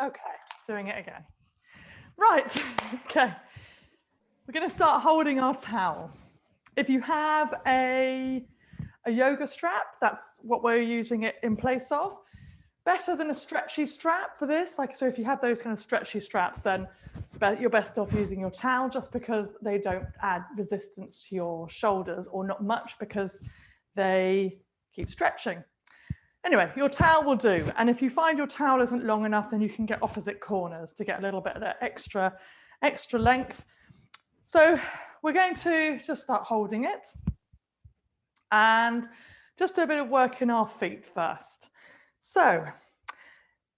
Okay, doing it again. Right, okay. We're going to start holding our towel. If you have a yoga strap, that's what we're using it in place of. Better than a stretchy strap for this. Like, so if you have those kind of stretchy straps, then you're best off using your towel, just because they don't add resistance to your shoulders, or not much, because they keep stretching. Anyway, your towel will do. And if you find your towel isn't long enough, then you can get opposite corners to get a little bit of extra length. So we're going to just start holding it and just do a bit of work in our feet first. So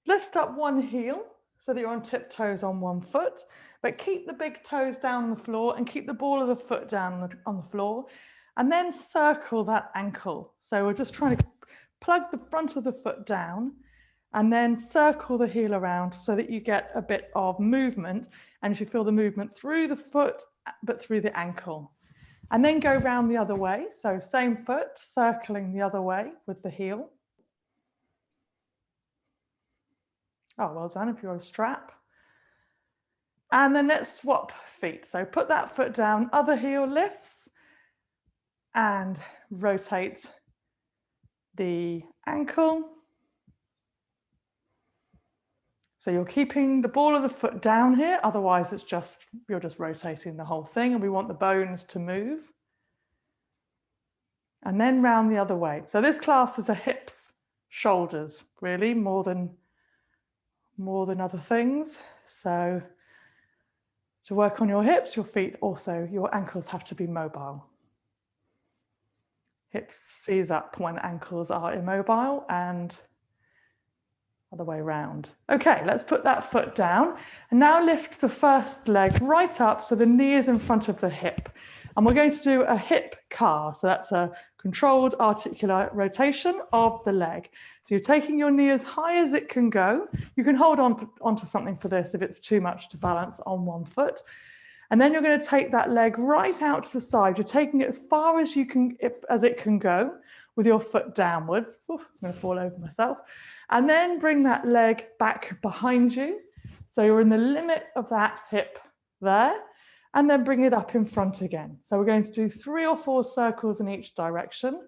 lift up one heel so that you're on tiptoes on one foot, but keep the big toes down on the floor and keep the ball of the foot down on the floor, and then circle that ankle. So we're just trying to plug the front of the foot down and then circle the heel around so that you get a bit of movement, and you feel the movement through the foot but through the ankle. And then go round the other way. So same foot, circling the other way with the heel. Oh, well done if you're a strap. And then let's swap feet. So put that foot down, other heel lifts, and rotate the ankle. So you're keeping the ball of the foot down here, otherwise you're just rotating the whole thing, and we want the bones to move. And then round the other way. So this class is a hips, shoulders, really, more than other things. So to work on your hips, your feet, also your ankles have to be mobile. Hips seize up when ankles are immobile, and other way around. Okay, let's put that foot down and now lift the first leg right up so the knee is in front of the hip. And we're going to do a hip car. So that's a controlled articular rotation of the leg. So you're taking your knee as high as it can go. You can hold onto something for this if it's too much to balance on one foot. And then you're going to take that leg right out to the side. You're taking it as far as it can go with your foot downwards. Oof, I'm going to fall over myself. And then bring that leg back behind you. So you're in the limit of that hip there, and then bring it up in front again. So we're going to do 3 or 4 circles in each direction,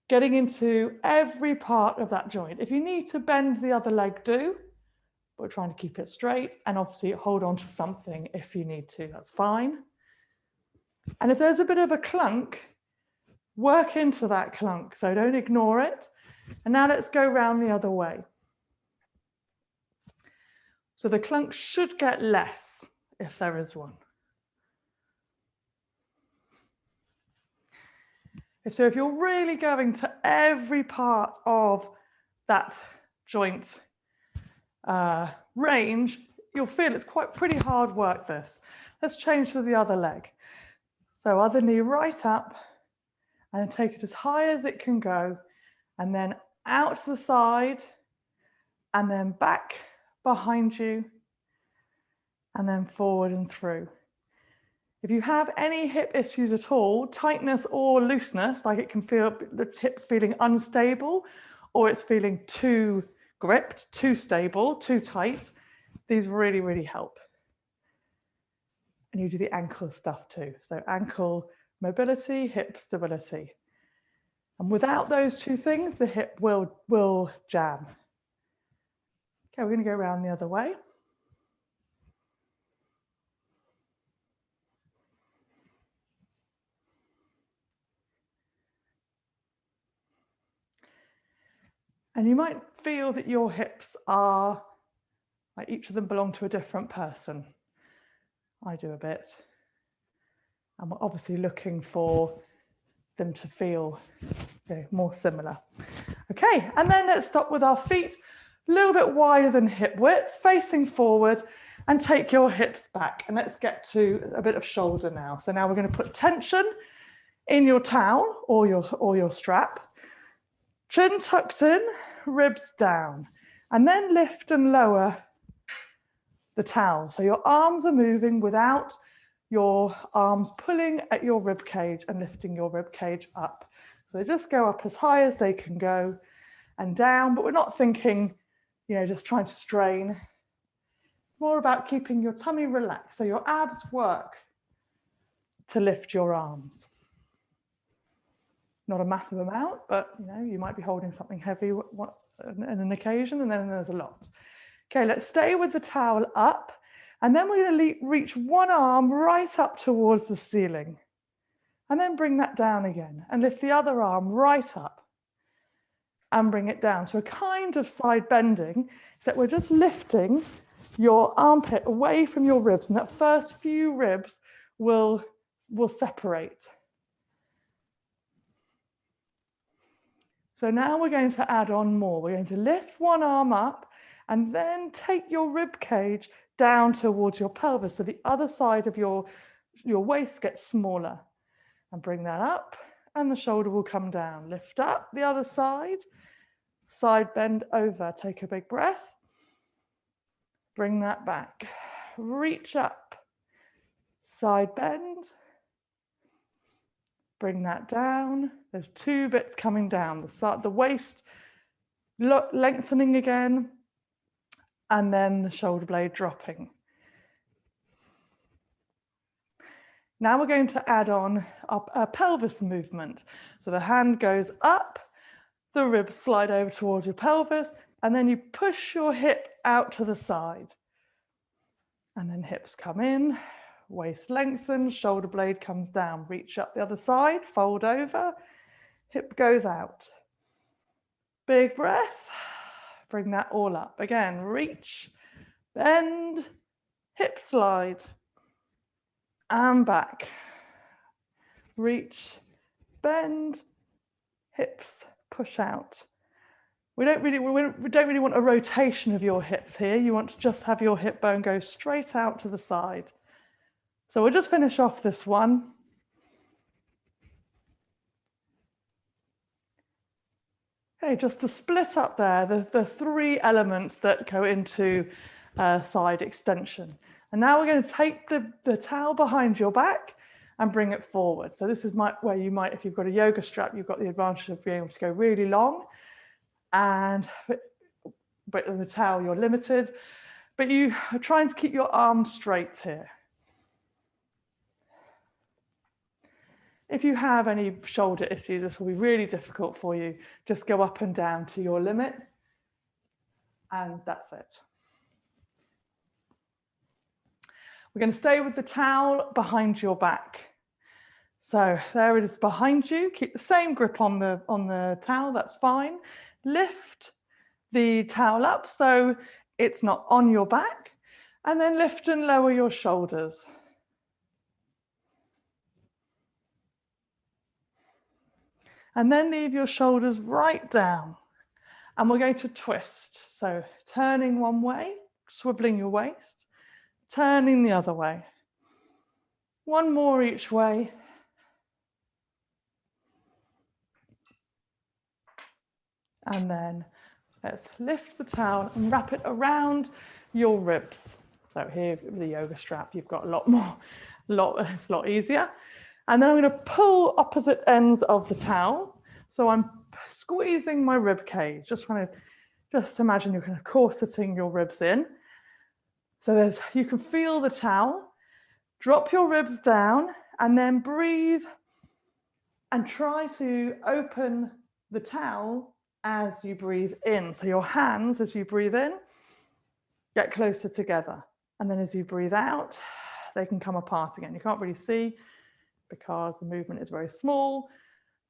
getting into every part of that joint. If you need to bend the other leg, do. We're trying to keep it straight, and obviously hold on to something if you need to, that's fine. And if there's a bit of a clunk, work into that clunk, so don't ignore it. And now let's go round the other way. So the clunk should get less if there is one. So if you're really going to every part of that joint range, you'll feel it's pretty hard work, this. Let's change to the other leg. So other knee right up, and take it as high as it can go, and then out to the side, and then back behind you, and then forward and through. If you have any hip issues at all, tightness or looseness, like it can feel the hips feeling unstable, or it's feeling too gripped, too stable, too tight, these really, really help. And you do the ankle stuff too. So ankle mobility, hip stability. And without those two things, the hip will jam. Okay, we're going to go around the other way. And you might feel that your hips are, like each of them belong to a different person. I do a bit. And we're obviously looking for them to feel more similar. Okay, and then let's stop with our feet a little bit wider than hip width, facing forward, and take your hips back. And let's get to a bit of shoulder now. So now we're going to put tension in your towel or your strap. Chin tucked in, ribs down, and then lift and lower the towel. So your arms are moving without your arms pulling at your rib cage and lifting your rib cage up. So just go up as high as they can go and down, but we're not thinking just trying to strain. It's more about keeping your tummy relaxed so your abs work to lift your arms. Not a massive amount, but you might be holding something heavy on an occasion, and then there's a lot. Okay, let's stay with the towel up, and then we're going to reach one arm right up towards the ceiling, and then bring that down again, and lift the other arm right up and bring it down. So a kind of side bending is that we're just lifting your armpit away from your ribs, and that first few ribs will separate. So now we're going to add on more. We're going to lift one arm up and then take your rib cage down towards your pelvis, so the other side of your waist gets smaller, and bring that up, and the shoulder will come down. Lift up the other side, side bend over, take a big breath, bring that back, reach up, side bend, bring that down. There's two bits coming down, the waist lengthening again, and then the shoulder blade dropping. Now we're going to add on a pelvis movement. So the hand goes up, the ribs slide over towards your pelvis, and then you push your hip out to the side. And then hips come in, waist lengthens, shoulder blade comes down, reach up the other side, fold over, hip goes out. Big breath, bring that all up. Again, reach, bend, hip slide, and back. Reach, bend, hips push out. We don't really want a rotation of your hips here. You want to just have your hip bone go straight out to the side. So we'll just finish off this one. Okay, just to split up there, the three elements that go into side extension. And now we're going to take the towel behind your back and bring it forward. So this is where you might, if you've got a yoga strap, you've got the advantage of being able to go really long. But in the towel, you're limited. But you are trying to keep your arms straight here. If you have any shoulder issues, this will be really difficult for you. Just go up and down to your limit. And that's it. We're going to stay with the towel behind your back. So there it is behind you. Keep the same grip on the towel, that's fine. Lift the towel up so it's not on your back, and then lift and lower your shoulders. And then leave your shoulders right down. And we're going to twist. So turning one way, swiveling your waist, turning the other way. One more each way. And then let's lift the towel and wrap it around your ribs. So here with the yoga strap, you've got it's a lot easier. And then I'm going to pull opposite ends of the towel. So I'm squeezing my rib cage. Just imagine you're kind of corseting your ribs in. So you can feel the towel. Drop your ribs down and then breathe and try to open the towel as you breathe in. So your hands, as you breathe in, get closer together. And then as you breathe out, they can come apart again. You can't really see because the movement is very small,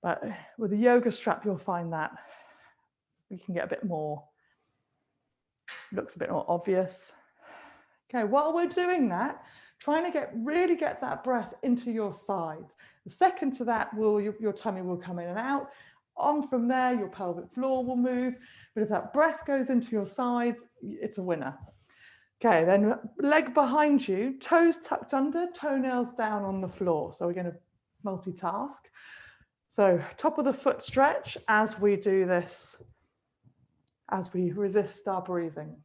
but with a yoga strap, you'll find that you can get a bit more, looks a bit more obvious. Okay, while we're doing that, trying to really get that breath into your sides. The second to that, your tummy will come in and out. On from there, your pelvic floor will move. But if that breath goes into your sides, it's a winner. Okay, then leg behind you, toes tucked under, toenails down on the floor. So we're going to multitask. So top of the foot stretch as we do this, as we resist our breathing.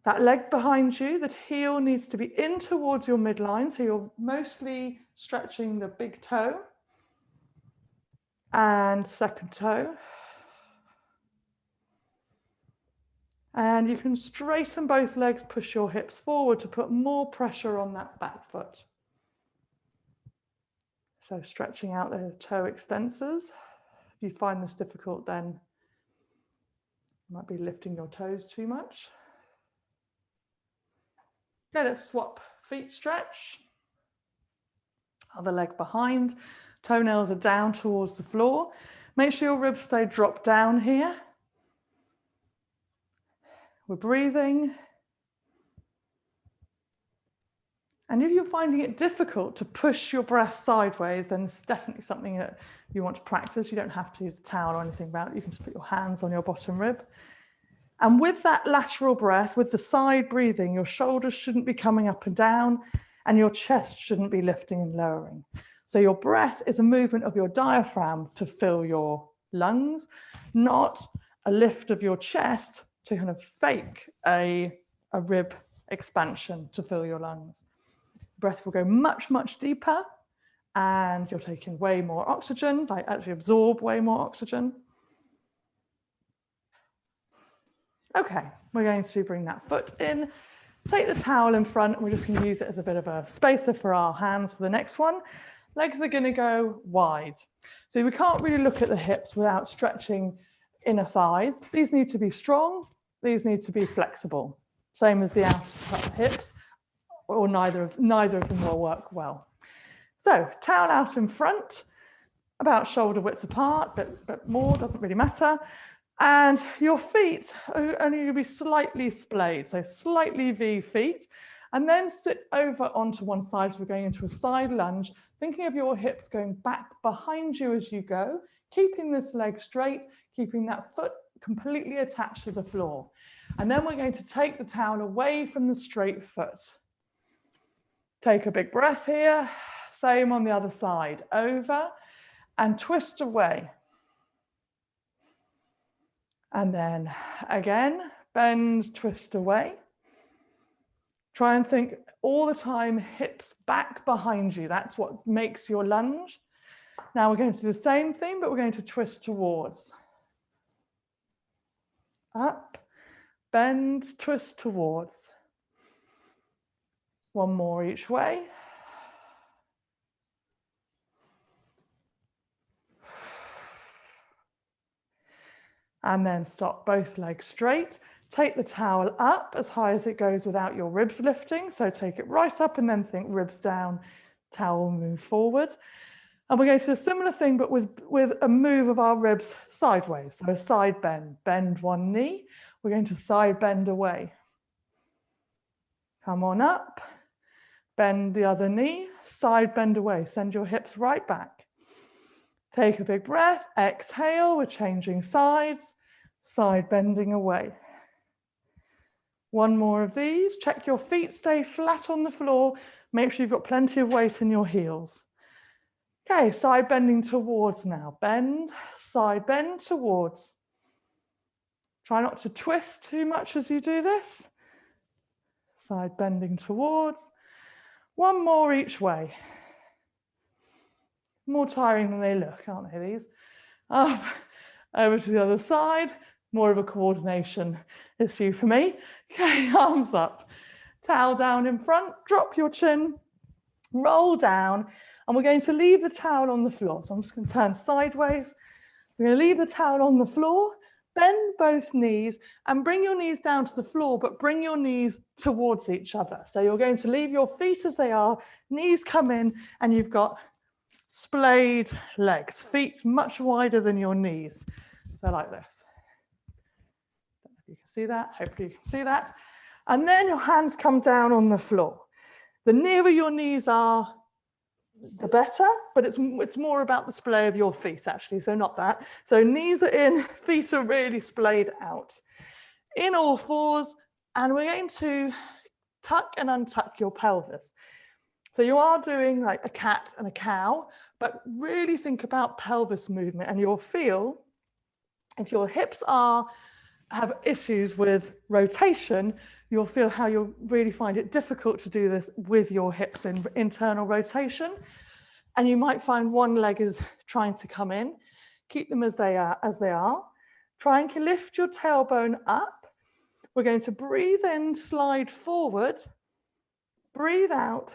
That leg behind you, that heel needs to be in towards your midline. So you're mostly stretching the big toe and second toe. And you can straighten both legs, push your hips forward to put more pressure on that back foot. So stretching out the toe extensors. If you find this difficult, then you might be lifting your toes too much. Okay, let's swap feet stretch. Other leg behind. Toenails are down towards the floor. Make sure your ribs stay dropped down here. We're breathing. And if you're finding it difficult to push your breath sideways, then it's definitely something that you want to practice. You don't have to use a towel or anything about it. You can just put your hands on your bottom rib. And with that lateral breath, with the side breathing, your shoulders shouldn't be coming up and down, and your chest shouldn't be lifting and lowering. So your breath is a movement of your diaphragm to fill your lungs, not a lift of your chest to kind of fake a rib expansion to fill your lungs. Breath will go much, much deeper, and you're taking way more oxygen, like actually absorb way more oxygen. Okay, we're going to bring that foot in, take the towel in front, and we're just going to use it as a bit of a spacer for our hands for the next one. Legs are going to go wide. So we can't really look at the hips without stretching inner thighs. These need to be strong, these need to be flexible. Same as the outer hips, or neither of them will work well. So towel out in front, about shoulder width apart, but more, doesn't really matter. And your feet are only going to be slightly splayed, so slightly V feet, and then sit over onto one side. So we're going into a side lunge, thinking of your hips going back behind you as you go, keeping this leg straight, keeping that foot completely attached to the floor. And then we're going to take the towel away from the straight foot. Take a big breath here, same on the other side, over and twist away. And then again, bend, twist away. Try and think all the time, hips back behind you. That's what makes your lunge. Now we're going to do the same thing, but we're going to twist towards. Up, bend, twist towards. One more each way. And then stop both legs straight. Take the towel up as high as it goes without your ribs lifting. So take it right up and then think ribs down, towel move forward. And we're going to do a similar thing, but with a move of our ribs sideways. So a side bend, bend one knee. We're going to side bend away. Come on up, bend the other knee, side bend away. Send your hips right back. Take a big breath, exhale, we're changing sides, side bending away. One more of these, check your feet stay flat on the floor, make sure you've got plenty of weight in your heels. Okay, side bending towards now, bend, side bend towards. Try not to twist too much as you do this. Side bending towards. One more each way. More tiring than they look, aren't they, these? Up, over to the other side. More of a coordination issue for me. Okay, arms up. Towel down in front, drop your chin, roll down, and we're going to leave the towel on the floor. So I'm just going to turn sideways. We're going to leave the towel on the floor, bend both knees, and bring your knees down to the floor, but bring your knees towards each other. So you're going to leave your feet as they are, knees come in, and you've got splayed legs, feet much wider than your knees. So like this. Don't know if you can see that. Hopefully you can see that. And then your hands come down on the floor. The nearer your knees are, the better, but it's more about the splay of your feet actually, so not that. So knees are in, feet are really splayed out. In all fours, and we're going to tuck and untuck your pelvis. So you are doing like a cat and a cow, but really think about pelvis movement, and you'll feel if your hips have issues with rotation, you'll feel how you'll really find it difficult to do this with your hips in internal rotation. And you might find one leg is trying to come in. Keep them as they are. Try and lift your tailbone up. We're going to breathe in, slide forward, breathe out,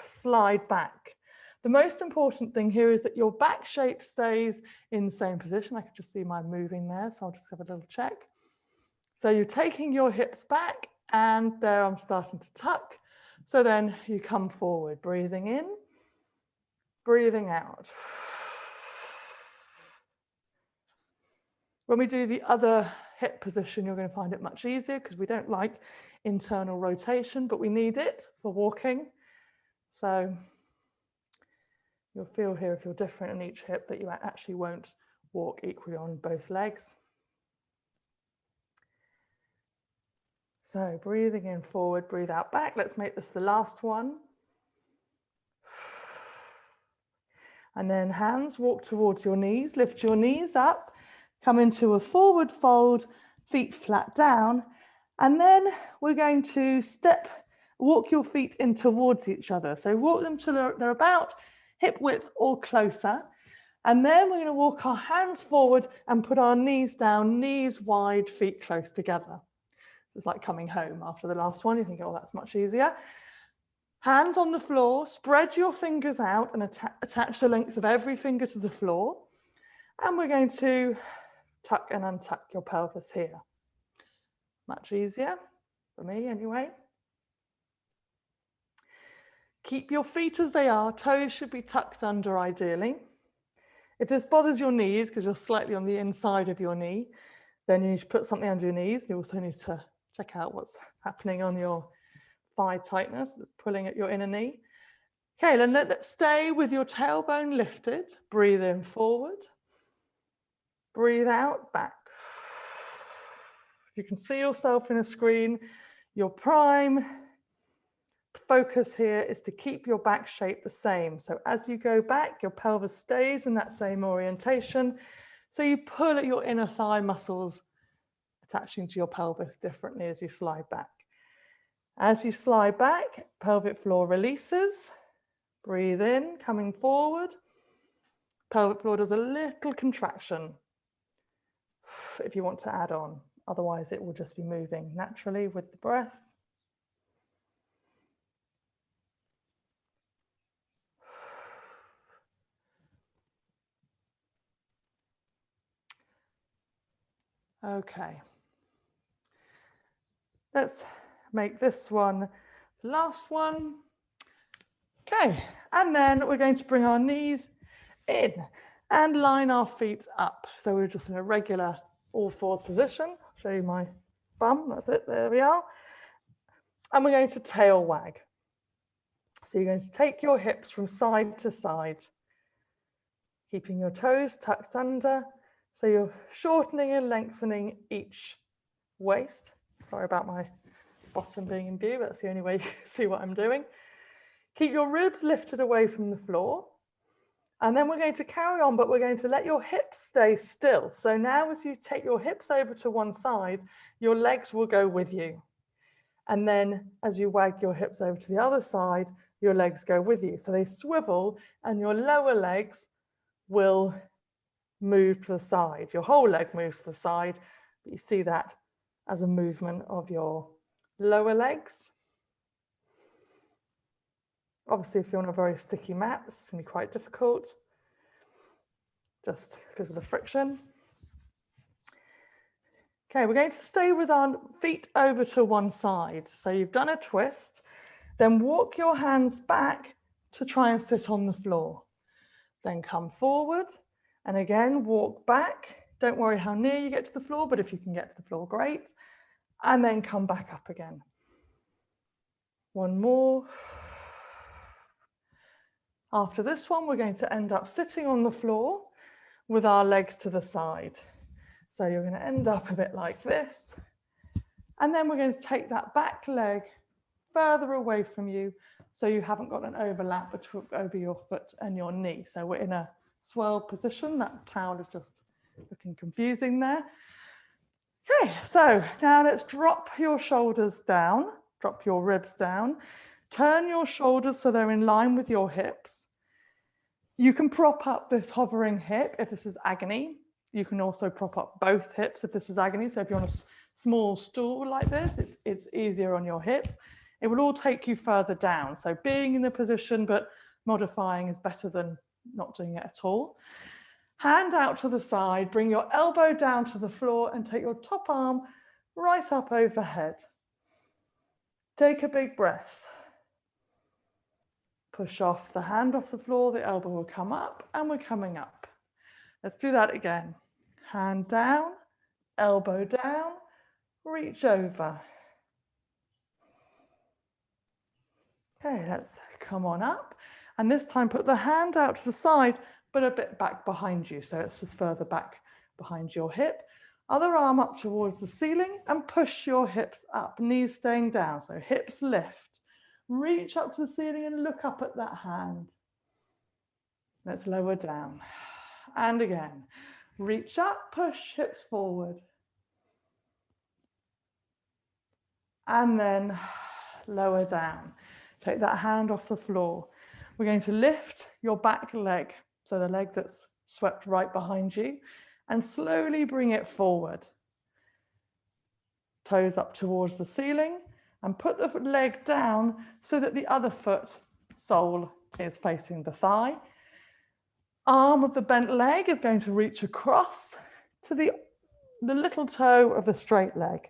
slide back. The most important thing here is that your back shape stays in the same position. I can just see mine moving there, so I'll just have a little check. So you're taking your hips back, and there I'm starting to tuck. So then you come forward, breathing in, breathing out. When we do the other hip position, you're going to find it much easier because we don't like internal rotation, but we need it for walking. So you'll feel here, if you're different in each hip, that you actually won't walk equally on both legs. So breathing in forward, breathe out back. Let's make this the last one. And then hands, walk towards your knees, lift your knees up, come into a forward fold, feet flat down. And then we're going to walk your feet in towards each other. So walk them till they're about hip width or closer. And then we're going to walk our hands forward and put our knees down, knees wide, feet close together. It's like coming home after the last one. You think, oh, that's much easier. Hands on the floor, spread your fingers out and attach the length of every finger to the floor. And we're going to tuck and untuck your pelvis here. Much easier for me anyway. Keep your feet as they are. Toes should be tucked under ideally. If this bothers your knees because you're slightly on the inside of your knee, then you need to put something under your knees. You also need to check out what's happening on your thigh tightness, that's pulling at your inner knee. Okay, then let's stay with your tailbone lifted. Breathe in forward. Breathe out back. If you can see yourself in a screen, your prime focus here is to keep your back shape the same. So as you go back, your pelvis stays in that same orientation. So you pull at your inner thigh muscles, attaching to your pelvis differently as you slide back. As you slide back, pelvic floor releases. Breathe in, coming forward. Pelvic floor does a little contraction if you want to add on. Otherwise, it will just be moving naturally with the breath. Okay. Let's make this one the last one. Okay, and then we're going to bring our knees in and line our feet up. So we're just in a regular all fours position. I'll show you my bum, that's it, there we are. And we're going to tail wag. So you're going to take your hips from side to side, keeping your toes tucked under. So you're shortening and lengthening each waist. Sorry about my bottom being in view, that's the only way you can see what I'm doing. Keep your ribs lifted away from the floor. And then we're going to carry on, but we're going to let your hips stay still. So now as you take your hips over to one side, your legs will go with you. And then as you wag your hips over to the other side, your legs go with you. So they swivel and your lower legs will move to the side. Your whole leg moves to the side, but you see that as a movement of your lower legs. Obviously, if you're on a very sticky mat, this is going to be quite difficult, just because of the friction. Okay, we're going to stay with our feet over to one side. So you've done a twist, then walk your hands back to try and sit on the floor. Then come forward, and again, walk back. Don't worry how near you get to the floor, but if you can get to the floor, great. And then come back up again. One more. After this one, we're going to end up sitting on the floor with our legs to the side. So you're going to end up a bit like this. And then we're going to take that back leg further away from you so you haven't got an overlap over your foot and your knee. So we're in a swirl position. That towel is just looking confusing there. Okay, so now let's drop your shoulders down, drop your ribs down, turn your shoulders so they're in line with your hips. You can prop up this hovering hip if this is agony. You can also prop up both hips if this is agony. So if you want to small stool like this, it's easier on your hips. It will all take you further down. So being in the position but modifying is better than not doing it at all. Hand out to the side, bring your elbow down to the floor and take your top arm right up overhead. Take a big breath. Push off the hand off the floor, the elbow will come up and we're coming up. Let's do that again. Hand down, elbow down, reach over. Okay, let's come on up. And this time put the hand out to the side, but a bit back behind you. So it's just further back behind your hip. Other arm up towards the ceiling and push your hips up, knees staying down. So hips lift. Reach up to the ceiling and look up at that hand. Let's lower down. And again, reach up, push hips forward. And then lower down. Take that hand off the floor. We're going to lift your back leg, so the leg that's swept right behind you, and slowly bring it forward. Toes up towards the ceiling, and put the leg down so that the other foot sole is facing the thigh. Arm of the bent leg is going to reach across to the little toe of the straight leg.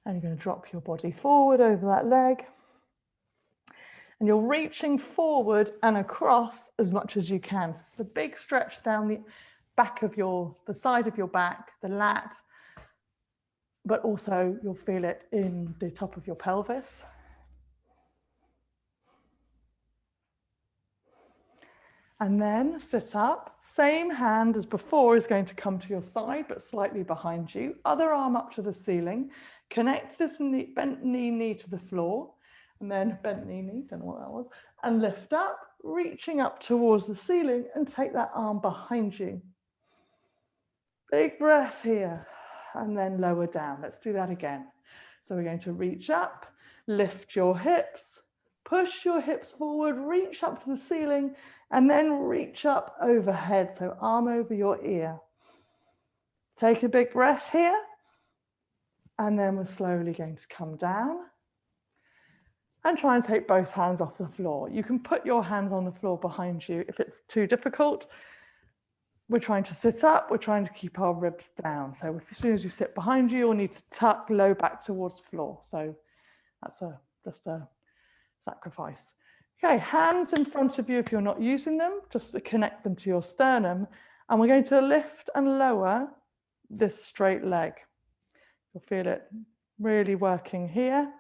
And you're going to drop your body forward over that leg. And you're reaching forward and across as much as you can. So it's a big stretch down the back of the side of your back, the lat, but also you'll feel it in the top of your pelvis. And then sit up. Same hand as before is going to come to your side, but slightly behind you. Other arm up to the ceiling. Connect this knee, bent knee to the floor. And then bent knee, don't know what that was. And lift up, reaching up towards the ceiling and take that arm behind you. Big breath here. And then lower down. Let's do that again. So we're going to reach up, lift your hips, push your hips forward, reach up to the ceiling, and then reach up overhead. So arm over your ear. Take a big breath here. And then we're slowly going to come down and try and take both hands off the floor. You can put your hands on the floor behind you if it's too difficult. We're trying to sit up, we're trying to keep our ribs down. So as soon as you sit behind you, you'll need to tuck low back towards the floor. So that's just a sacrifice. Okay, hands in front of you if you're not using them, just to connect them to your sternum. And we're going to lift and lower this straight leg. You'll feel it really working here,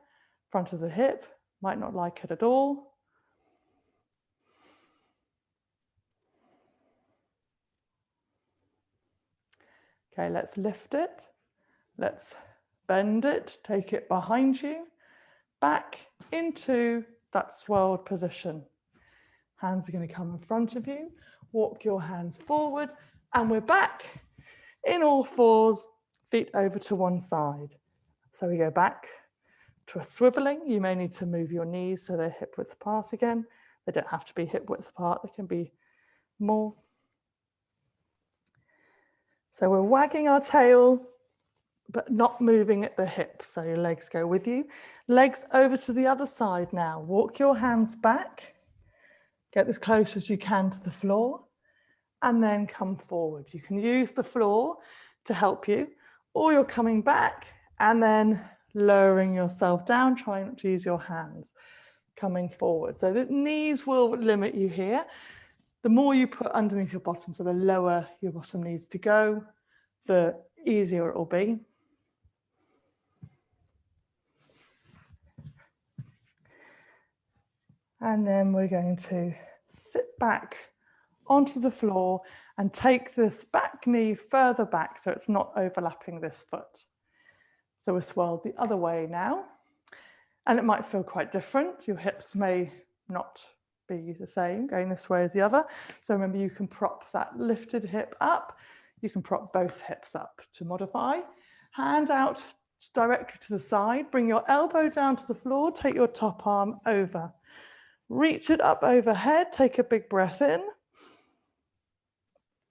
front of the hip. Might not like it at all. Okay, let's lift it. Let's bend it, take it behind you, back into that swirled position. Hands are going to come in front of you. Walk your hands forward, and we're back in all fours, feet over to one side. So we go back to a swiveling. You may need to move your knees so they're hip width apart again. They don't have to be hip width apart, they can be more. So we're wagging our tail, but not moving at the hips. So your legs go with you. Legs over to the other side now. Walk your hands back. Get as close as you can to the floor. And then come forward. You can use the floor to help you, or you're coming back and then lowering yourself down, trying not to use your hands, coming forward. So the knees will limit you here. The more you put underneath your bottom, so the lower your bottom needs to go, the easier it will be. And then we're going to sit back onto the floor and take this back knee further back so it's not overlapping this foot. So we're swirled the other way now. And it might feel quite different. Your hips may not be the same going this way as the other. So remember, you can prop that lifted hip up. You can prop both hips up to modify. Hand out directly to the side. Bring your elbow down to the floor. Take your top arm over. Reach it up overhead. Take a big breath in.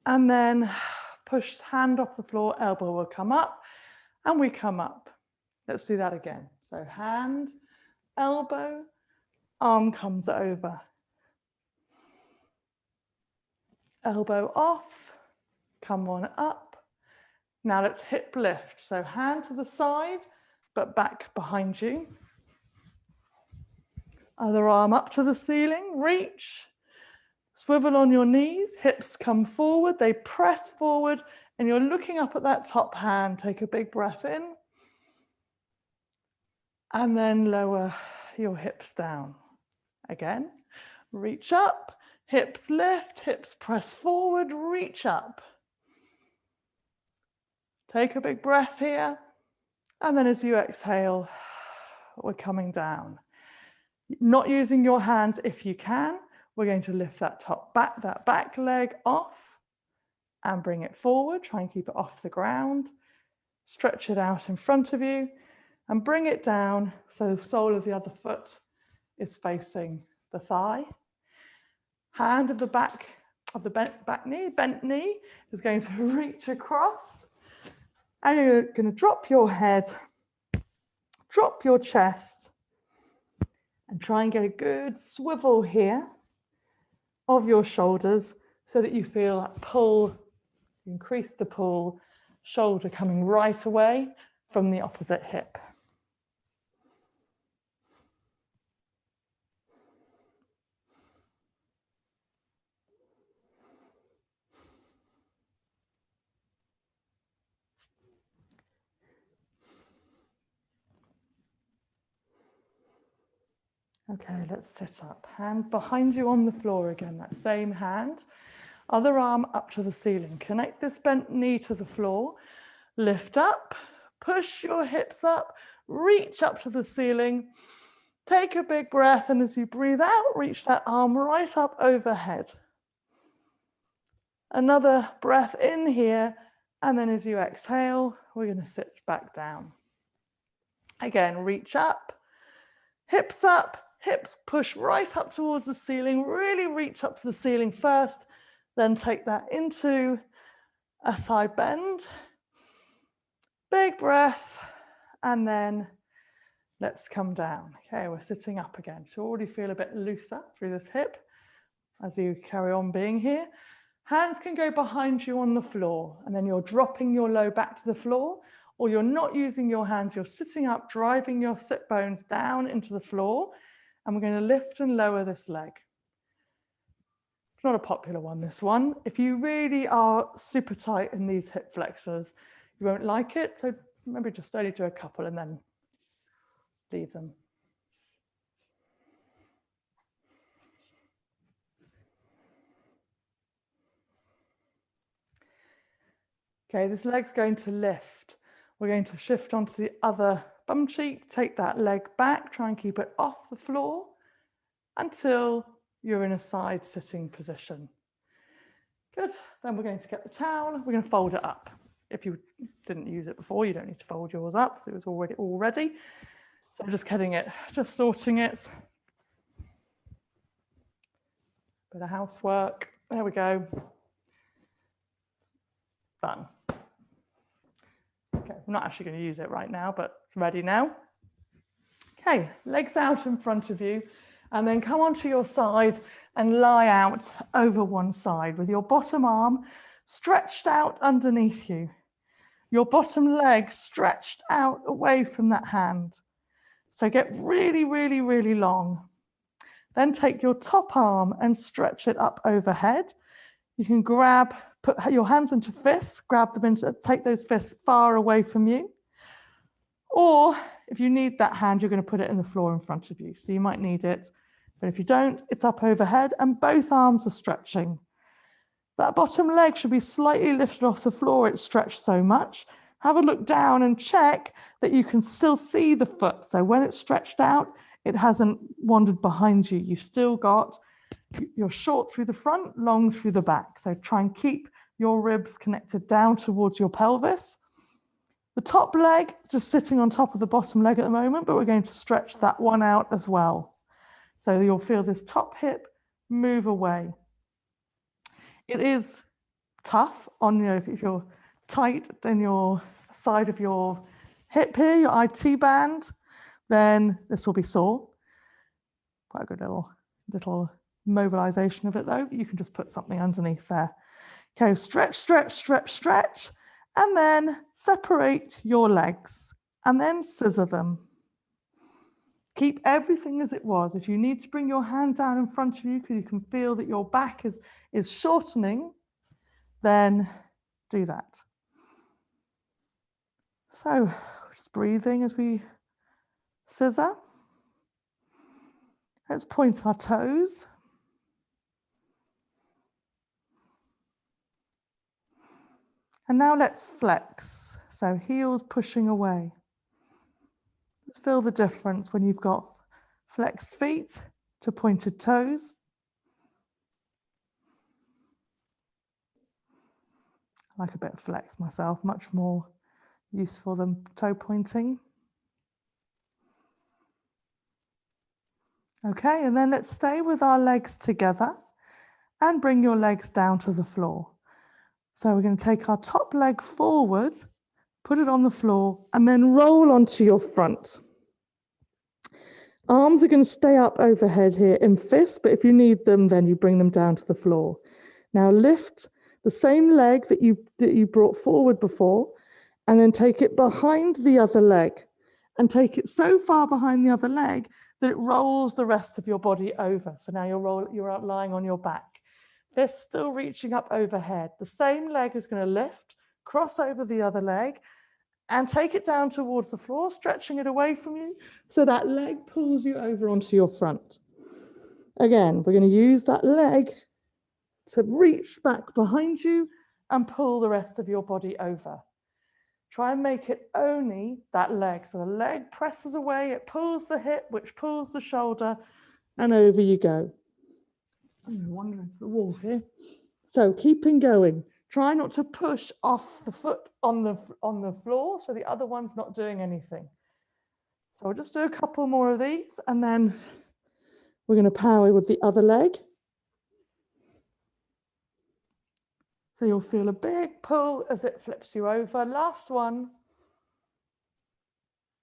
And then push hand off the floor, elbow will come up, and we come up. Let's do that again. So hand, elbow, arm comes over. Elbow off, come on up. Now let's hip lift. So hand to the side, but back behind you. Other arm up to the ceiling, reach. Swivel on your knees, hips come forward, they press forward, and you're looking up at that top hand. Take a big breath in. And then lower your hips down. Again, reach up, hips lift, hips press forward, reach up. Take a big breath here. And then as you exhale, we're coming down. Not using your hands if you can. We're going to lift that back leg off and bring it forward. Try and keep it off the ground. Stretch it out in front of you and bring it down so the sole of the other foot is facing the thigh. Hand of the back of the bent knee is going to reach across. And you're going to drop your head, drop your chest, and try and get a good swivel here of your shoulders so that you feel that pull, increase the pull, shoulder coming right away from the opposite hip. Okay, let's sit up. Hand behind you on the floor again, that same hand. Other arm up to the ceiling. Connect this bent knee to the floor. Lift up, push your hips up, reach up to the ceiling. Take a big breath, and as you breathe out, reach that arm right up overhead. Another breath in here, and then as you exhale, we're going to sit back down. Again, reach up, hips up, hips push right up towards the ceiling, really reach up to the ceiling first, then take that into a side bend. Big breath, and then let's come down. Okay, we're sitting up again. So already feel a bit looser through this hip as you carry on being here. Hands can go behind you on the floor, and then you're dropping your low back to the floor, or you're not using your hands, you're sitting up, driving your sit bones down into the floor, and we're going to lift and lower this leg. It's not a popular one, this one. If you really are super tight in these hip flexors, you won't like it, so maybe just only do a couple and then leave them. Okay, this leg's going to lift. We're going to shift onto the other bum cheek, take that leg back, try and keep it off the floor until you're in a side sitting position. Good, then we're going to get the towel, we're going to fold it up. If you didn't use it before, you don't need to fold yours up, so it was already all ready. So I'm just getting it, just sorting it. Bit of housework, there we go. Done. Okay, I'm not actually going to use it right now, but it's ready now. Okay, legs out in front of you, and then come onto your side and lie out over one side with your bottom arm stretched out underneath you. Your bottom leg stretched out away from that hand. So get really, really, really long. Then take your top arm and stretch it up overhead. You can put your hands into fists, grab them into, take those fists far away from you. Or if you need that hand, you're going to put it in the floor in front of you. So you might need it, but if you don't, it's up overhead and both arms are stretching. That bottom leg should be slightly lifted off the floor. It's stretched so much. Have a look down and check that you can still see the foot. So when it's stretched out, it hasn't wandered behind you. You've still got, you're short through the front, long through the back. So try and keep your ribs connected down towards your pelvis. The top leg just sitting on top of the bottom leg at the moment, but we're going to stretch that one out as well. So you'll feel this top hip move away. It is tough on you, if you're tight in your side of your hip here, your IT band, then this will be sore. Quite a good little mobilization of it though. You can just put something underneath there. Okay, stretch, stretch, stretch, stretch, and then separate your legs and then scissor them. Keep everything as it was. If you need to bring your hand down in front of you because you can feel that your back is shortening, then do that. So just breathing as we scissor. Let's point our toes. And now let's flex. So heels pushing away. Let's feel the difference when you've got flexed feet to pointed toes. I like a bit of flex myself, much more useful than toe pointing. Okay, and then let's stay with our legs together and bring your legs down to the floor. So we're going to take our top leg forward, put it on the floor, and then roll onto your front. Arms are going to stay up overhead here in fists, but if you need them, then you bring them down to the floor. Now lift the same leg that you brought forward before, and then take it behind the other leg, and take it so far behind the other leg that it rolls the rest of your body over. So now you're lying on your back. Fist still reaching up overhead. The same leg is going to lift, cross over the other leg, and take it down towards the floor, stretching it away from you, so that leg pulls you over onto your front. Again, we're going to use that leg to reach back behind you and pull the rest of your body over. Try and make it only that leg. So the leg presses away, it pulls the hip, which pulls the shoulder, and over you go. I'm wandering to the wall here. So keeping going. Try not to push off the foot on the floor, so the other one's not doing anything. So we'll just do a couple more of these, and then we're going to power with the other leg. So you'll feel a big pull as it flips you over. Last one.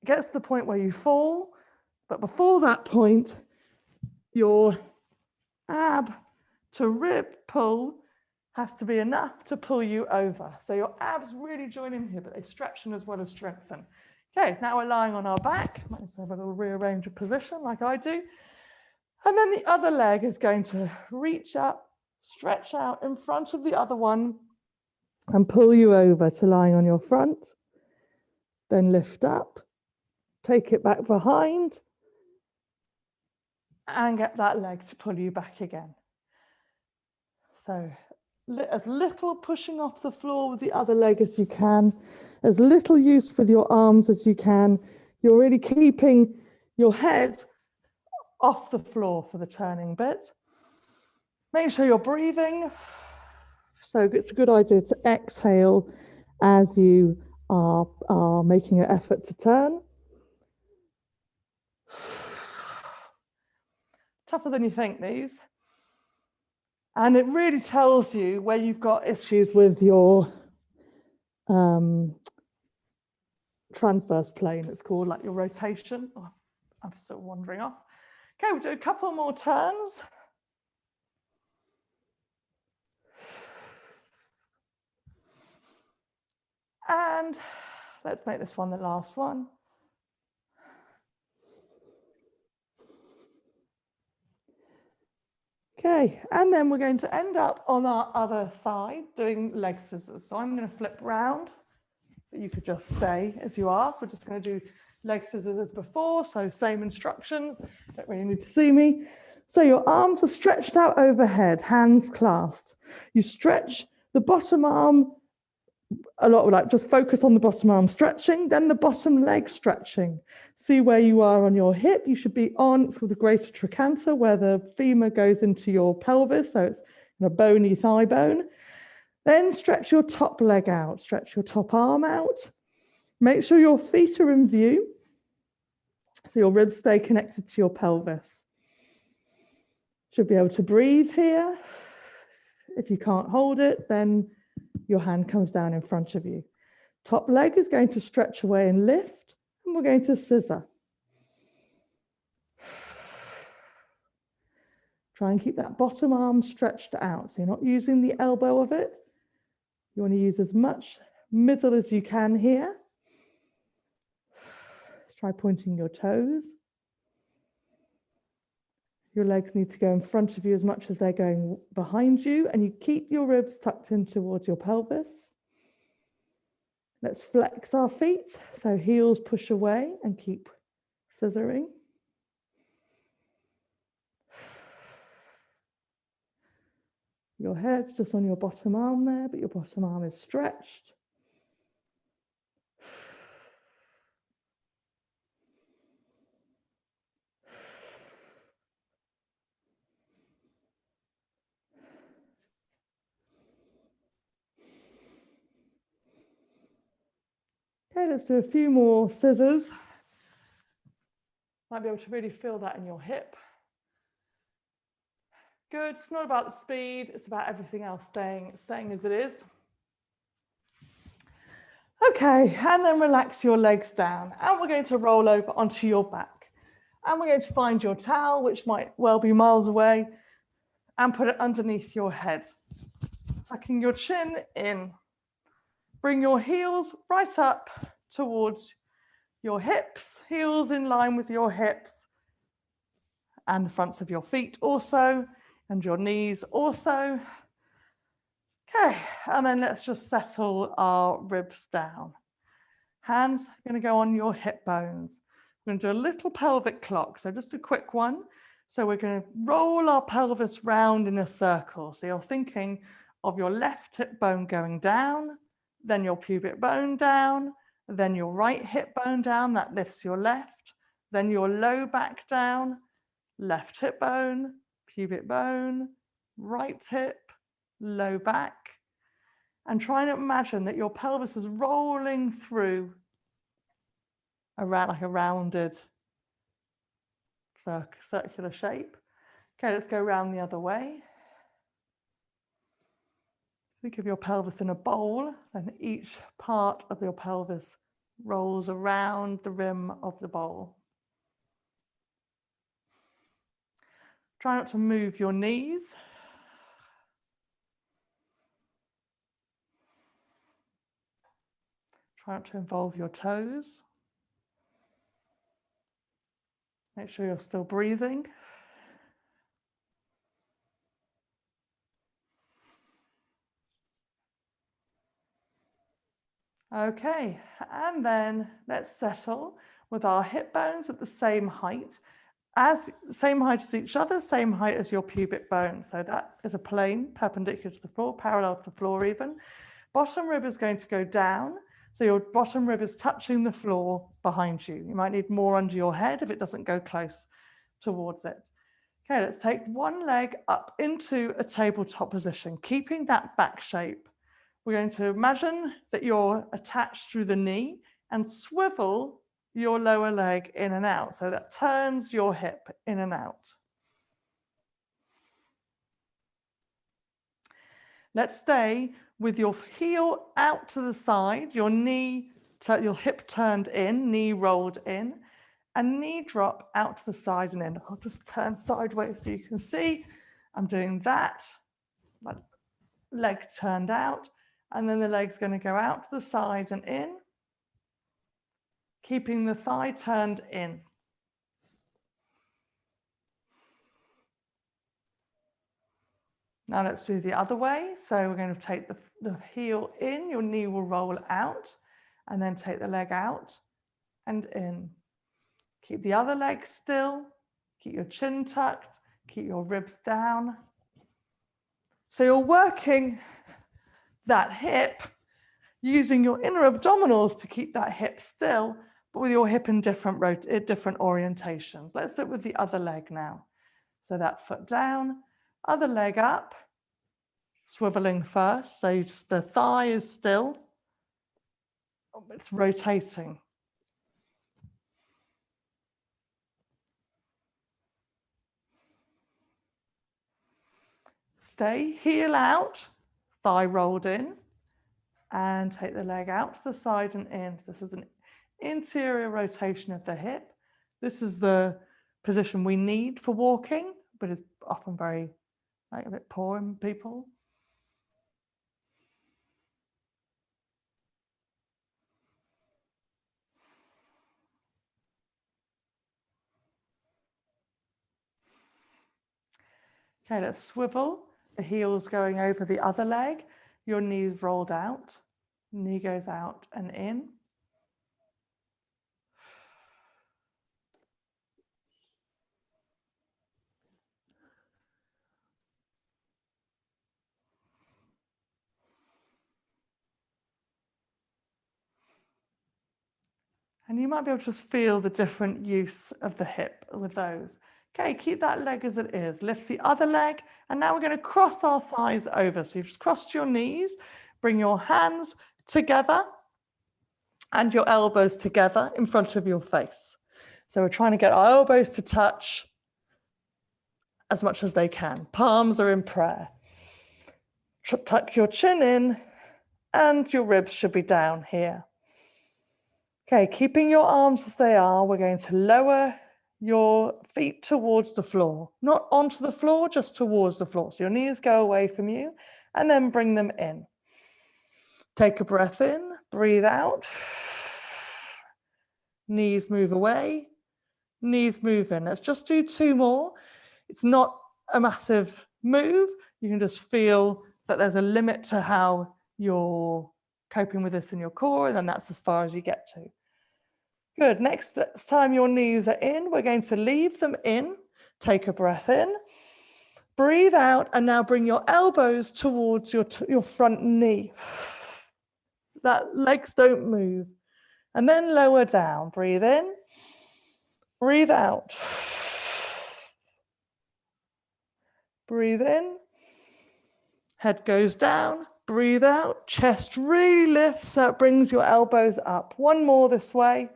It gets to the point where you fall, but before that point, your ab to rib pull has to be enough to pull you over. So your abs really join in here, but they stretchen as well as strengthen. Okay, now we're lying on our back. Might just have a little rearrange of position like I do. And then the other leg is going to reach up, stretch out in front of the other one and pull you over to lying on your front. Then lift up, take it back behind and get that leg to pull you back again. So as little pushing off the floor with the other leg as you can, as little use with your arms as you can. You're really keeping your head off the floor for the turning bit. Make sure you're breathing. So it's a good idea to exhale as you are making an effort to turn. Tougher than you think, these. And it really tells you where you've got issues with your transverse plane, it's called, like your rotation. Oh, I'm still wandering off. Okay, we'll do a couple more turns. And let's make this one the last one. Okay, and then we're going to end up on our other side doing leg scissors. So I'm going to flip round, but you could just stay as you asked. We're just going to do leg scissors as before, so same instructions, don't really need to see me. So your arms are stretched out overhead, hands clasped. You stretch the bottom arm a lot, like just focus on the bottom arm stretching, then the bottom leg stretching. See where you are on your hip. You should be on with the greater trochanter where the femur goes into your pelvis, so it's a bony thigh bone. Then stretch your top leg out, stretch your top arm out. Make sure your feet are in view, so your ribs stay connected to your pelvis. Should be able to breathe here. If you can't hold it, then your hand comes down in front of you. Top leg is going to stretch away and lift, and we're going to scissor. Try and keep that bottom arm stretched out. So you're not using the elbow of it. You want to use as much middle as you can here. Try pointing your toes. Your legs need to go in front of you as much as they're going behind you, and you keep your ribs tucked in towards your pelvis. Let's flex our feet, so heels push away and keep scissoring. Your head's just on your bottom arm there, but your bottom arm is stretched. Okay, let's do a few more scissors. Might be able to really feel that in your hip. Good, it's not about the speed, it's about everything else staying as it is. Okay, and then relax your legs down, and we're going to roll over onto your back. And we're going to find your towel, which might well be miles away, and put it underneath your head. Tucking your chin in. Bring your heels right up towards your hips, heels in line with your hips, and the fronts of your feet also, and your knees also. Okay, and then let's just settle our ribs down. Hands are going to go on your hip bones. We're going to do a little pelvic clock, so just a quick one. So we're going to roll our pelvis round in a circle. So you're thinking of your left hip bone going down, then your pubic bone down, then your right hip bone down, that lifts your left, then your low back down, left hip bone, pubic bone, right hip, low back. And try and imagine that your pelvis is rolling through around like a rounded circular shape. Okay, let's go around the other way. Think of your pelvis in a bowl, and each part of your pelvis rolls around the rim of the bowl. Try not to move your knees. Try not to involve your toes. Make sure you're still breathing. Okay, and then let's settle with our hip bones at the same height as each other, same height as your pubic bone. So that is a plane perpendicular to the floor, parallel to the floor even. Bottom rib is going to go down. So your bottom rib is touching the floor behind you. You might need more under your head if it doesn't go close towards it. Okay, let's take one leg up into a tabletop position, keeping that back shape. We're going to imagine that you're attached through the knee and swivel your lower leg in and out. So that turns your hip in and out. Let's stay with your heel out to the side, your hip turned in, knee rolled in, and knee drop out to the side and in. I'll just turn sideways so you can see I'm doing that. My leg turned out, and then the leg's going to go out to the side and in, keeping the thigh turned in. Now let's do the other way. So we're going to take the heel in, your knee will roll out, and then take the leg out and in. Keep the other leg still, keep your chin tucked, keep your ribs down. So you're working that hip using your inner abdominals to keep that hip still, but with your hip in different orientations. Let's do it with the other leg now. So that foot down, other leg up, swiveling first. So just the thigh is still, it's rotating. Stay, heel out, thigh rolled in. and take the leg out to the side and in. This is an interior rotation of the hip. This is the position we need for walking, but is often very a bit poor in people. Okay, let's swivel. The heels going over the other leg. Your knees rolled out. Knee goes out and in. And you might be able to just feel the different use of the hip with those. Okay, keep that leg as it is. Lift the other leg. And now we're going to cross our thighs over. So you've just crossed your knees. Bring your hands together and your elbows together in front of your face. So we're trying to get our elbows to touch as much as they can. Palms are in prayer. Tuck your chin in and your ribs should be down here. Okay, keeping your arms as they are, we're going to lower your feet towards the floor, not onto the floor, just towards the floor. So your knees go away from you and then bring them in. Take a breath in, breathe out. Knees move away, knees move in. Let's just do 2 more. It's not a massive move. You can just feel that there's a limit to how you're coping with this in your core, and then that's as far as you get to. Good. Next time your knees are in, we're going to leave them in. Take a breath in. Breathe out, and now bring your elbows towards your front knee. That legs don't move. And then lower down. Breathe in. Breathe out. Breathe in. Head goes down. Breathe out. Chest really lifts, so it brings your elbows up. 1 more this way.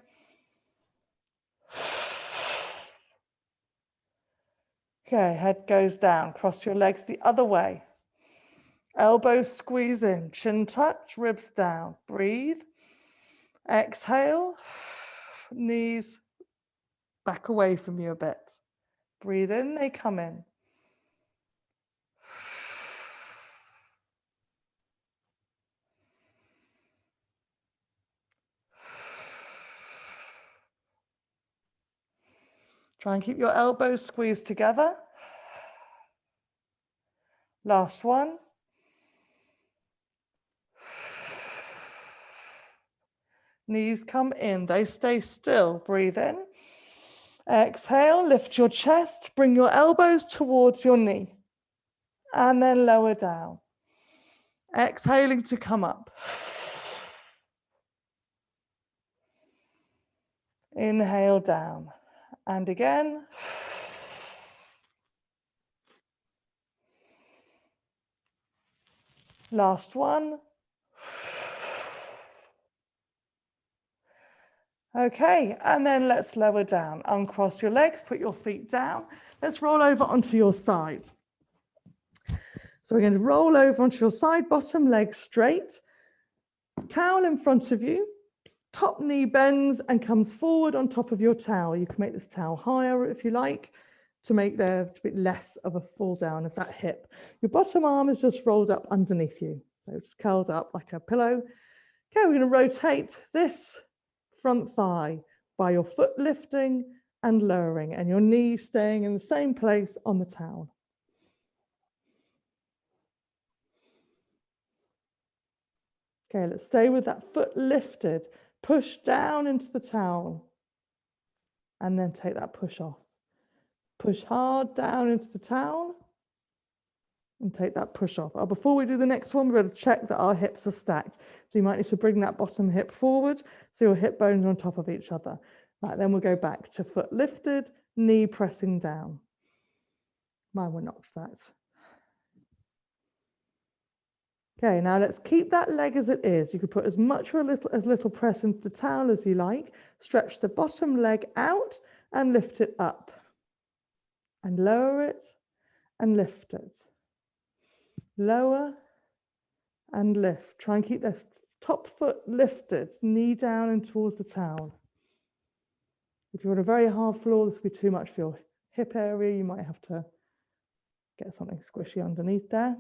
Okay, head goes down. Cross your legs the other way. Elbows squeeze in. Chin touch, ribs down. Breathe. Exhale. Knees back away from you a bit. Breathe in, they come in. Try and keep your elbows squeezed together. Last one. Knees come in, they stay still. Breathe in. Exhale, lift your chest, bring your elbows towards your knee. And then lower down. Exhaling to come up. Inhale down. And again. Last one. Okay, and then let's lower down. Uncross your legs, put your feet down. Let's roll over onto your side. So we're going to roll over onto your side, bottom leg straight. Towel in front of you. Top knee bends and comes forward on top of your towel. You can make this towel higher if you like, to make there a bit less of a fall down of that hip. Your bottom arm is just rolled up underneath you. So it's curled up like a pillow. Okay, we're going to rotate this front thigh by your foot lifting and lowering, and your knee staying in the same place on the towel. Okay, let's stay with that foot lifted. Push down into the towel and then take that push off. Push hard down into the towel and take that push off. Before we do the next one, we're going to check that our hips are stacked. So you might need to bring that bottom hip forward so your hip bones are on top of each other. Right, then we'll go back to foot lifted, knee pressing down. Mine were not stacked. Okay, now let's keep that leg as it is. You could put as much or as little press into the towel as you like. Stretch the bottom leg out and lift it up. And lower it and lift it. Lower and lift. Try and keep those top foot lifted, knee down and towards the towel. If you're on a very hard floor, this will be too much for your hip area. You might have to get something squishy underneath there.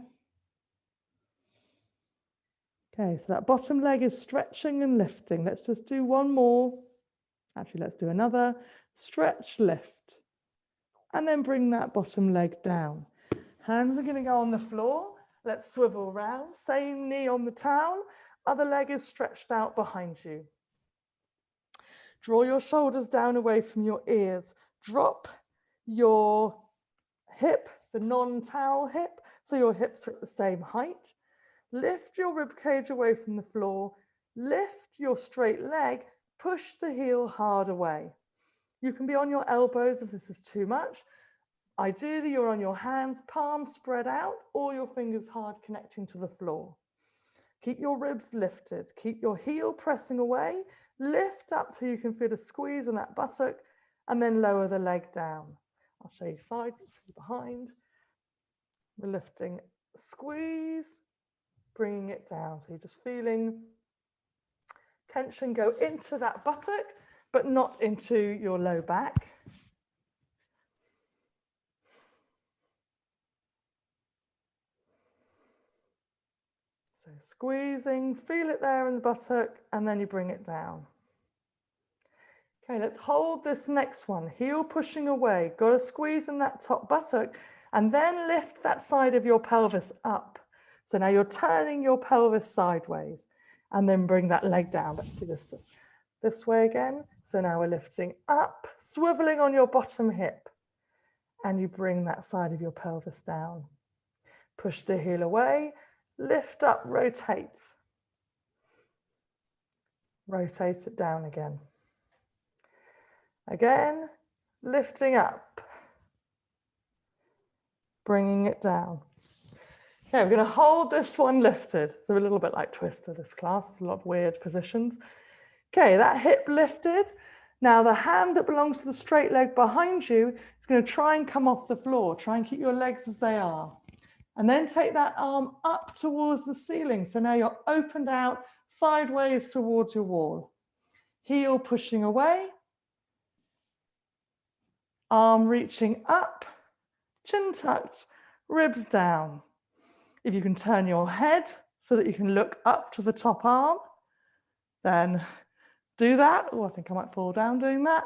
Okay, so that bottom leg is stretching and lifting. Let's just do one more. Actually, let's do another. Stretch, lift. And then bring that bottom leg down. Hands are going to go on the floor. Let's swivel around. Same knee on the towel. Other leg is stretched out behind you. Draw your shoulders down away from your ears. Drop your hip, the non-towel hip, so your hips are at the same height. Lift your rib cage away from the floor. Lift your straight leg. Push the heel hard away. You can be on your elbows if this is too much. Ideally, you're on your hands, palms spread out, or your fingers hard connecting to the floor. Keep your ribs lifted. Keep your heel pressing away. Lift up till you can feel a squeeze in that buttock, and then lower the leg down. I'll show you side, behind. We're lifting, squeeze, bringing it down. So you're just feeling tension go into that buttock, but not into your low back. So squeezing, feel it there in the buttock, and then you bring it down. Okay, let's hold this next one. Heel pushing away, got to squeeze in that top buttock, and then lift that side of your pelvis up. So now you're turning your pelvis sideways, and then bring that leg down. Let's do this way again. So now we're lifting up, swiveling on your bottom hip, and you bring that side of your pelvis down. Push the heel away, lift up, rotate. Rotate it down again. Again, lifting up, bringing it down. Okay, we're going to hold this one lifted. So a little bit like Twister, this class. There's a lot of weird positions. Okay, that hip lifted. Now the hand that belongs to the straight leg behind you is going to try and come off the floor. Try and keep your legs as they are. And then take that arm up towards the ceiling. So now you're opened out sideways towards your wall. Heel pushing away. Arm reaching up, chin tucked, ribs down. If you can turn your head so that you can look up to the top arm, then do that. Oh, I think I might fall down doing that.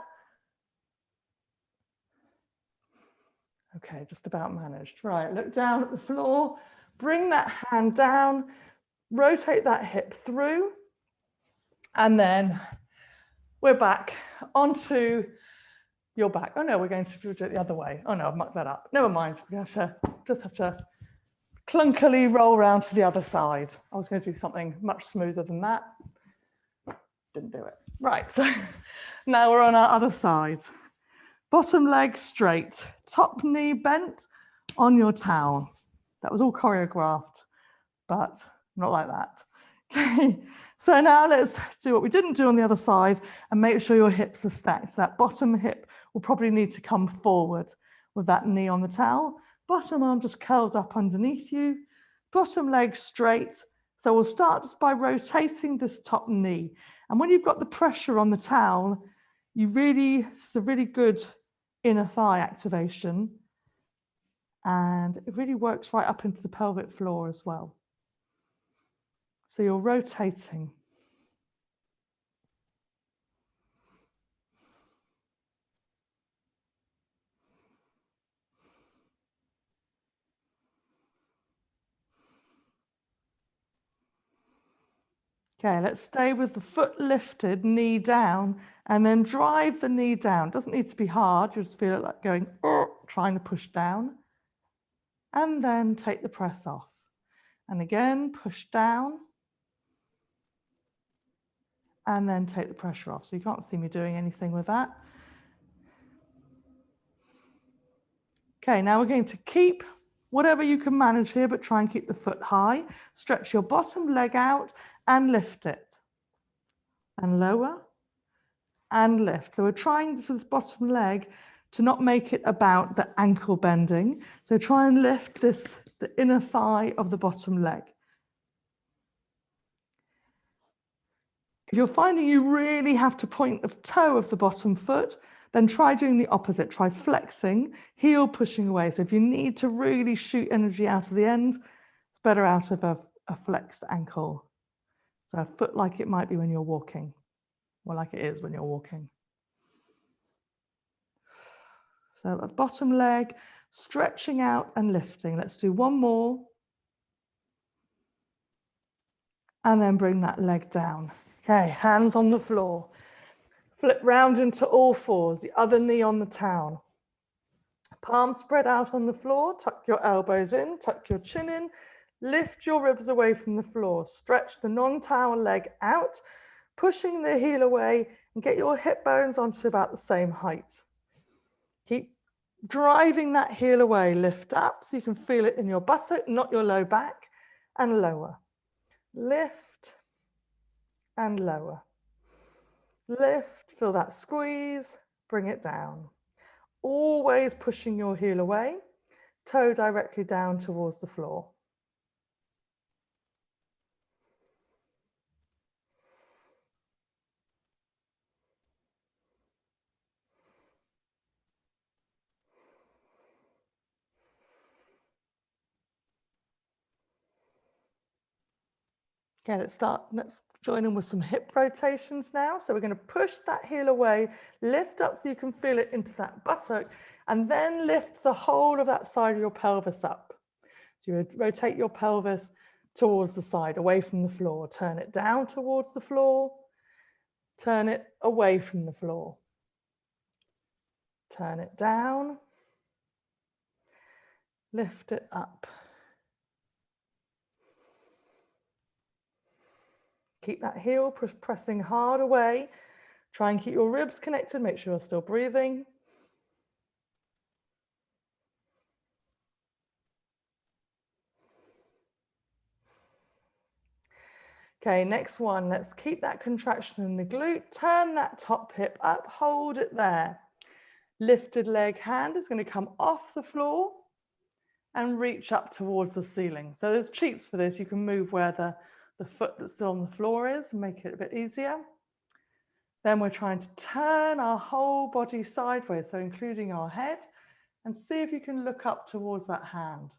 Okay, just about managed. Right, look down at the floor, bring that hand down, rotate that hip through, and then we're back onto your back. Oh no, we're going to do it the other way. Oh no, I've mucked that up. Never mind. We just have to clunkily roll around to the other side. I was going to do something much smoother than that. Didn't do it. Right, so now we're on our other side. Bottom leg straight, top knee bent on your towel. That was all choreographed, but not like that. Okay, so now let's do what we didn't do on the other side and make sure your hips are stacked. So that bottom hip will probably need to come forward with that knee on the towel. Bottom arm just curled up underneath you. Bottom leg straight. So we'll start just by rotating this top knee. And when you've got the pressure on the towel, it's a really good inner thigh activation. And it really works right up into the pelvic floor as well. So you're rotating. Okay, let's stay with the foot lifted, knee down, and then drive the knee down. It doesn't need to be hard. You just feel it like going, trying to push down. And then take the press off. And again, push down. And then take the pressure off. So you can't see me doing anything with that. Okay, now we're going to keep whatever you can manage here, but try and keep the foot high. Stretch your bottom leg out and lift it. And lower and lift. So we're trying for this bottom leg to not make it about the ankle bending. So try and lift the inner thigh of the bottom leg. If you're finding you really have to point the toe of the bottom foot, then try doing the opposite. Try flexing, heel pushing away. So if you need to really shoot energy out of the end, it's better out of a flexed ankle. So a foot like it might be when you're walking, or like it is when you're walking. So a bottom leg, stretching out and lifting. Let's do one more. And then bring that leg down. Okay, hands on the floor. Flip round into all fours, the other knee on the towel. Palms spread out on the floor, tuck your elbows in, tuck your chin in, lift your ribs away from the floor, stretch the non-towel leg out, pushing the heel away and get your hip bones onto about the same height. Keep driving that heel away, lift up so you can feel it in your buttock, not your low back, and lower. Lift and lower. Lift, feel that squeeze, bring it down. Always pushing your heel away, toe directly down towards the floor. Okay, let's join in with some hip rotations now. So we're going to push that heel away, lift up so you can feel it into that buttock, and then lift the whole of that side of your pelvis up. So you rotate your pelvis towards the side, away from the floor. Turn it down towards the floor. Turn it away from the floor. Turn it down. Lift it up. Keep that heel pressing hard away. Try and keep your ribs connected. Make sure you're still breathing. Okay, next one. Let's keep that contraction in the glute. Turn that top hip up. Hold it there. Lifted leg hand is going to come off the floor and reach up towards the ceiling. So there's cheats for this. You can move where the foot that's still on the floor is and make it a bit easier. Then we're trying to turn our whole body sideways, so including our head, and see if you can look up towards that hand.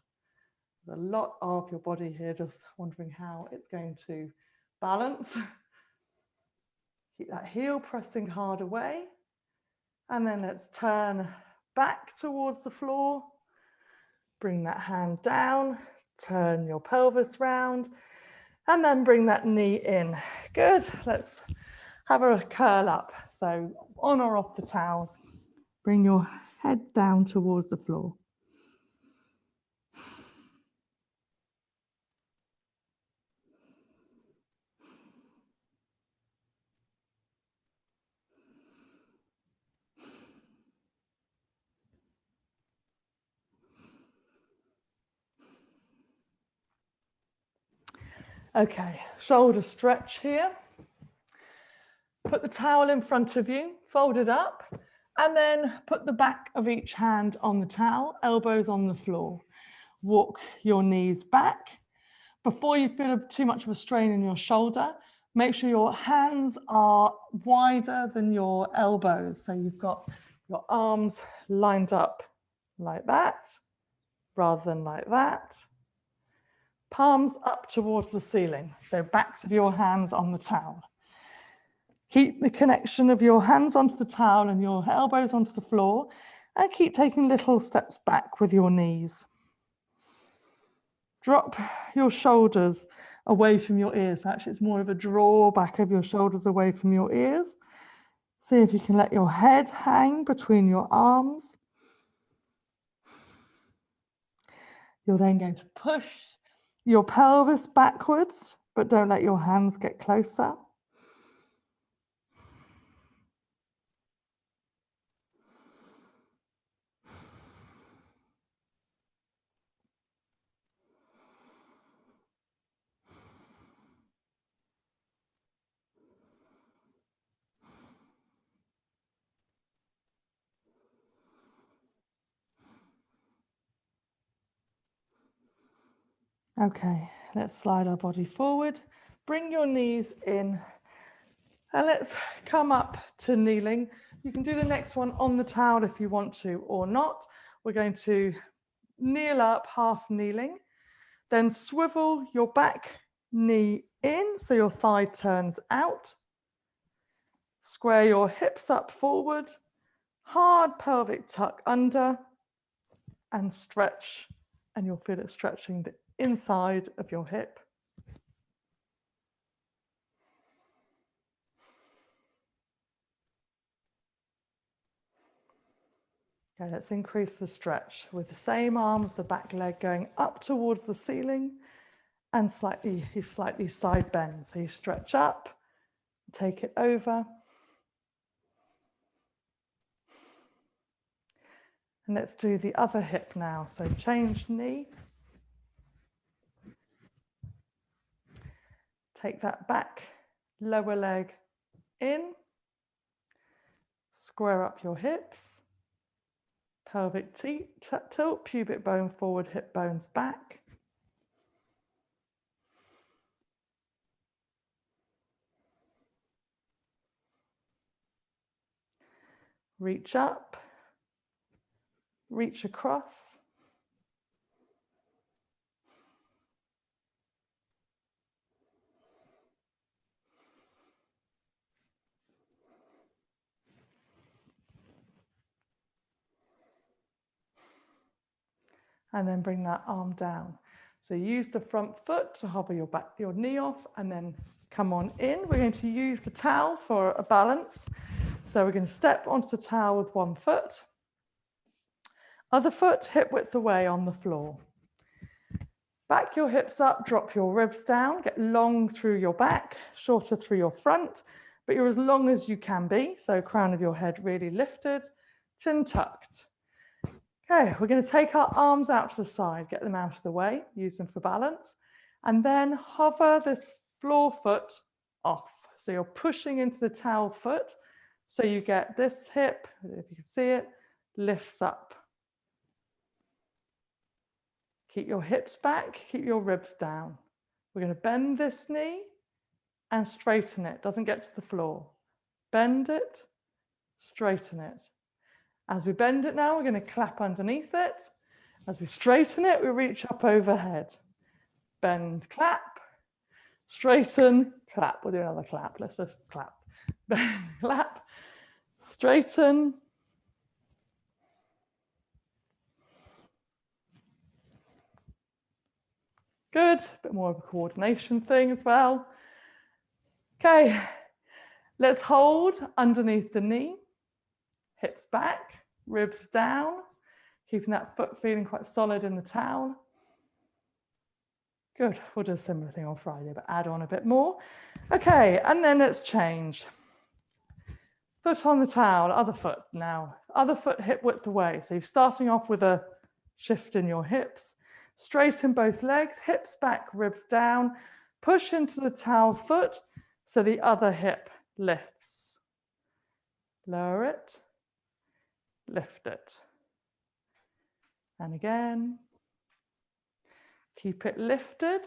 There's a lot of your body here, just wondering how it's going to balance. Keep that heel pressing hard away. And then let's turn back towards the floor. Bring that hand down, turn your pelvis round, and then bring that knee in. Good, let's have a curl up. So on or off the towel, bring your head down towards the floor. Okay, shoulder stretch here. Put the towel in front of you, fold it up, and then put the back of each hand on the towel, elbows on the floor. Walk your knees back. Before you feel too much of a strain in your shoulder, make sure your hands are wider than your elbows. So you've got your arms lined up like that, rather than like that. Palms up towards the ceiling. So backs of your hands on the towel. Keep the connection of your hands onto the towel and your elbows onto the floor, and keep taking little steps back with your knees. Drop your shoulders away from your ears. Actually, it's more of a draw back of your shoulders away from your ears. See if you can let your head hang between your arms. You're then going to push your pelvis backwards, but don't let your hands get closer. Okay, let's slide our body forward. Bring your knees in And let's come up to kneeling. You can do the next one on the towel if you want to or not. We're going to kneel up, half kneeling, then swivel your back knee in so your thigh turns out. Square your hips up forward, hard pelvic tuck under, and stretch, and you'll feel it stretching the inside of your hip. Okay, let's increase the stretch with the same arms, the back leg going up towards the ceiling and slightly side bend. So you stretch up, take it over. And let's do the other hip now. So change knee. Take that back lower leg in. Square up your hips. Pelvic tilt, pubic bone forward, hip bones back. Reach up, reach across. And then bring that arm down. So use the front foot to hover your knee off and then come on in. We're going to use the towel for a balance. So we're going to step onto the towel with one foot. Other foot hip width away on the floor. Back your hips up, drop your ribs down, get long through your back, shorter through your front, but you're as long as you can be. So crown of your head really lifted, chin tucked. Okay, we're going to take our arms out to the side, get them out of the way, use them for balance, and then hover this floor foot off. So you're pushing into the towel foot, so you get this hip, if you can see it, lifts up. Keep your hips back, keep your ribs down. We're going to bend this knee and straighten it, doesn't get to the floor. Bend it, straighten it. As we bend it now, we're going to clap underneath it. As we straighten it, we reach up overhead. Bend, clap, straighten, clap. We'll do another clap. Let's just clap. Bend, clap, straighten. Good. A bit more of a coordination thing as well. Okay. Let's hold underneath the knee. Hips back, ribs down, keeping that foot feeling quite solid in the towel. Good, we'll do a similar thing on Friday, but add on a bit more. Okay, and then let's change. Foot on the towel, other foot now. Other foot hip width away. So you're starting off with a shift in your hips. Straighten both legs, hips back, ribs down. Push into the towel foot so the other hip lifts. Lower it. Lift it. And again. Keep it lifted.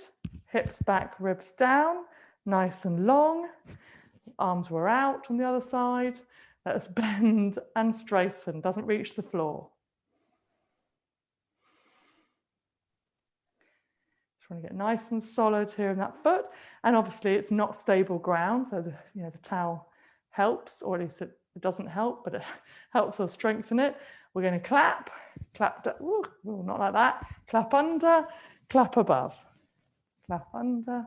Hips back, ribs down. Nice and long. Arms were out on the other side. Let's bend and straighten. Doesn't reach the floor. Just want to get nice and solid here in that foot. And obviously it's not stable ground. So the towel helps, or at least it doesn't help, but it helps us strengthen it. We're going to clap, ooh, not like that. Clap under, clap above. Clap under.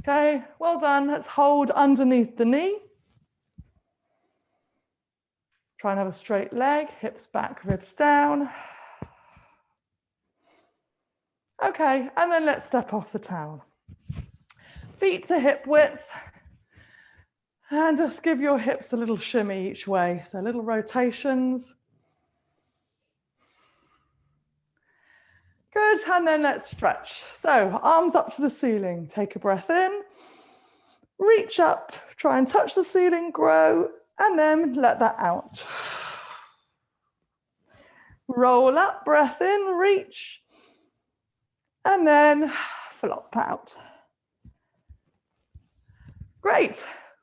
Okay, well done. Let's hold underneath the knee. Try and have a straight leg, hips back, ribs down. Okay, and then let's step off the towel. Feet to hip width. And just give your hips a little shimmy each way. So little rotations. Good, and then let's stretch. So arms up to the ceiling. Take a breath in. Reach up, try and touch the ceiling, grow, and then let that out. Roll up, breath in, reach, and then flop out. Great.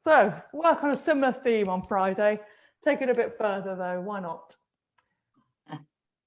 So work on a similar theme on Friday. Take it a bit further though, why not?